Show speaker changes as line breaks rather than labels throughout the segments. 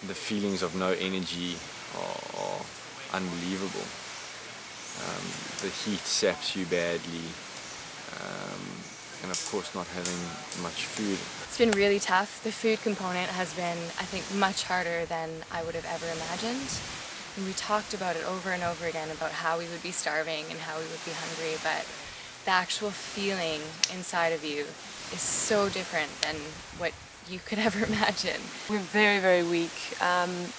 the feelings of no energy are unbelievable. The heat saps you badly, and of course not having much food.
It's been really tough. The food component has been, I think, much harder than I would have ever imagined. And we talked about it over and over again about how we would be starving and how we would be hungry, but the actual feeling inside of you is so different than what you could ever imagine.
We're very, very weak.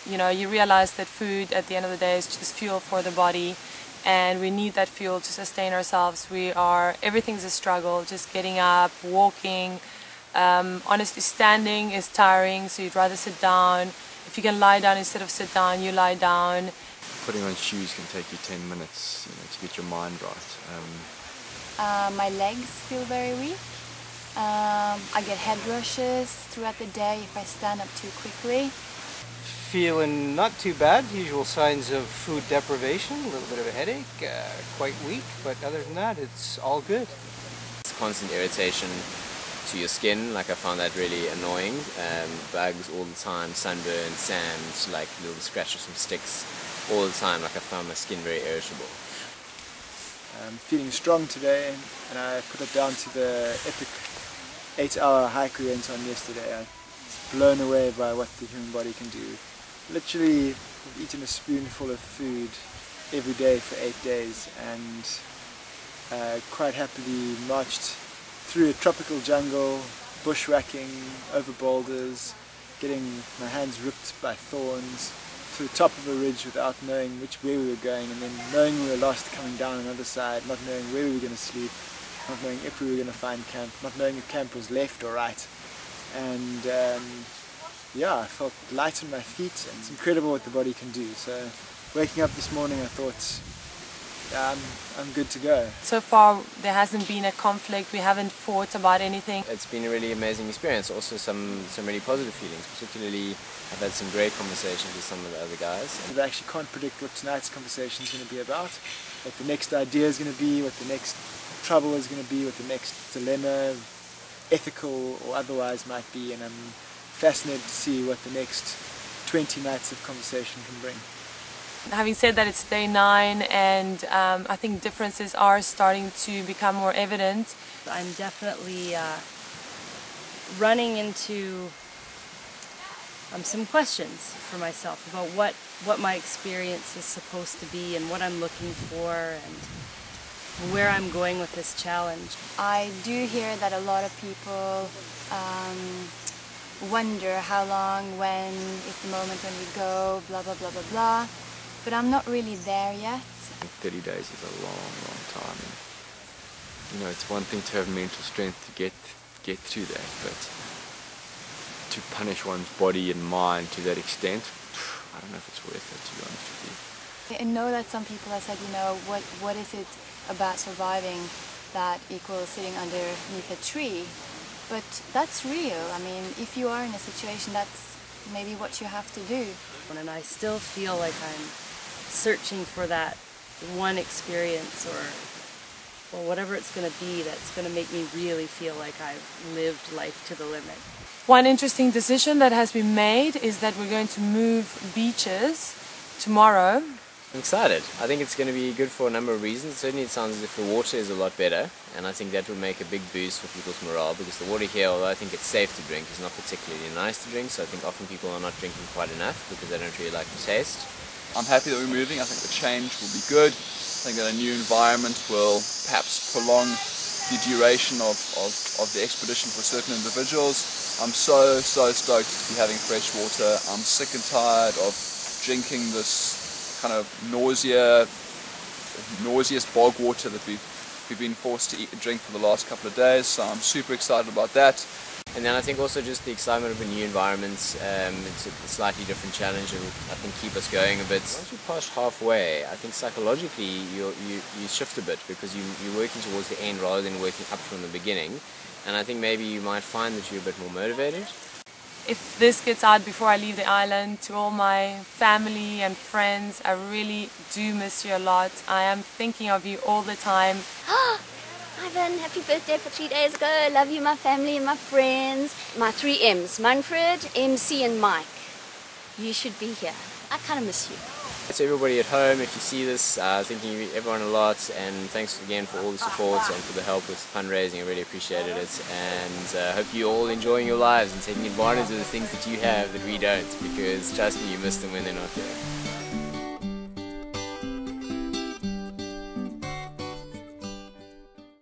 You know, you realize that food at the end of the day is just fuel for the body, and we need that fuel to sustain ourselves. Everything's a struggle, just getting up, walking. Honestly, standing is tiring, so you'd rather sit down. If you can lie down instead of sit down, you lie down.
Putting on shoes can take you 10 minutes, to get your mind right.
My legs feel very weak. I get head rushes throughout the day if I stand up too quickly.
Feeling not too bad, usual signs of food deprivation, a little bit of a headache, quite weak, but other than that it's all good.
It's constant irritation to your skin, like I found that really annoying. Bugs all the time, sunburn, sand, like little scratches from sticks all the time, like I found my skin very irritable.
I'm feeling strong today, and I put it down to the epic 8-hour hike we went on yesterday. I was blown away by what the human body can do. Literally, I've eaten a spoonful of food every day for 8 days, and quite happily marched through a tropical jungle, bushwhacking, over boulders, getting my hands ripped by thorns, to the top of a ridge without knowing which way we were going, and then knowing we were lost coming down another side, not knowing where we were going to sleep, not knowing if we were going to find camp, not knowing if camp was left or right. And yeah, I felt light on my feet, and it's incredible what the body can do. So waking up this morning, I thought, I'm good to go.
So far there hasn't been a conflict, we haven't fought about anything.
It's been a really amazing experience, also some really positive feelings, particularly I've had some great conversations with some of the other guys.
I actually can't predict what tonight's conversation is going to be about, what the next idea is going to be, what the next trouble is going to be, what the next dilemma, ethical or otherwise, might be, and I'm fascinated to see what the next 20 nights of conversation can bring.
Having said that, it's day 9, and I think differences are starting to become more evident.
I'm definitely running into some questions for myself about what my experience is supposed to be and what I'm looking for and where I'm going with this challenge.
I do hear that a lot of people wonder how long, when is the moment when we go, blah blah blah blah blah. But I'm not really there yet.
30 days is a long, long time. And, it's one thing to have mental strength to get through that, but to punish one's body and mind to that extent, I don't know if it's worth it, to be honest with you.
I know that some people have said, what is it about surviving that equals sitting underneath a tree? But that's real. I mean, if you are in a situation, that's maybe what you have to do.
And I still feel like I'm searching for that one experience or whatever it's going to be that's going to make me really feel like I've lived life to the limit.
One interesting decision that has been made is that we're going to move beaches tomorrow.
I'm excited. I think it's going to be good for a number of reasons. Certainly it sounds as if the water is a lot better, and I think that would make a big boost for people's morale, because the water here, although I think it's safe to drink, is not particularly nice to drink, so I think often people are not drinking quite enough because they don't really like the taste.
I'm happy that we're moving. I think the change will be good. I think that a new environment will perhaps prolong the duration of the expedition for certain individuals. I'm so stoked to be having fresh water. I'm sick and tired of drinking this kind of nauseous bog water that we've been forced to drink for the last couple of days, so I'm super excited about that.
And then I think also just the excitement of a new environment. It's a slightly different challenge and I think keep us going a bit. Once we passed halfway, I think psychologically you shift a bit, because you're working towards the end rather than working up from the beginning, and I think maybe you might find that you're a bit more motivated.
If this gets out before I leave the island, to all my family and friends, I really do miss you a lot. I am thinking of you all the time.
Ivan, happy birthday for 3 days ago. Love you, my family and my friends. My 3 M's, Manfred, MC and Mike. You should be here. I kind of miss you.
To everybody at home, if you see this, thanking everyone a lot, and thanks again for all the support and for the help with fundraising. I really appreciated it, and hope you're all enjoying your lives and taking advantage of the things that you have that we don't, because trust me, you miss them when they're not there.